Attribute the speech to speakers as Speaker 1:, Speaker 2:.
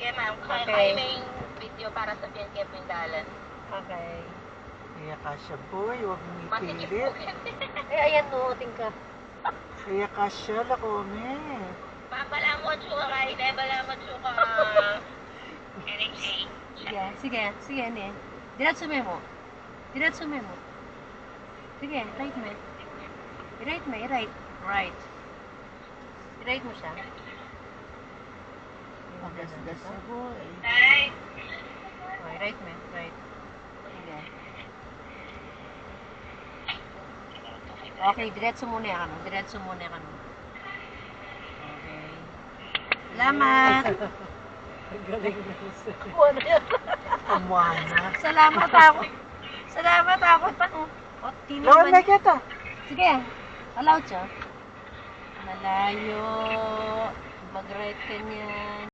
Speaker 1: Sige, ma'am.
Speaker 2: Okay.
Speaker 1: Kayo na yung video para sa PNKF Mindalan.
Speaker 2: Okay.
Speaker 3: Kaya kasya boy, huwag mong
Speaker 1: Masikip
Speaker 3: ipilit.
Speaker 1: po yan.
Speaker 2: Ayan no, tingka.
Speaker 3: Kaya kasya, lakome.
Speaker 1: Babala mo, chuka kayo. Babala mo, chuka. NHA.
Speaker 2: Sige, ne. Diretso mo. Sige, right mo. Right. I-right mo siya.
Speaker 3: Magasgas na boy.
Speaker 1: Ay.
Speaker 2: Okay, right mo. Right. Sige. Okay, diretso muna ka no. Okay. Salamat.
Speaker 3: Ang galing na siya.
Speaker 2: Kuha na yan.
Speaker 3: Amwana.
Speaker 2: Salamat ako. O,
Speaker 3: Lawan na kita.
Speaker 2: Sige, allowed siya. Malayo. Mag-right ka niyan.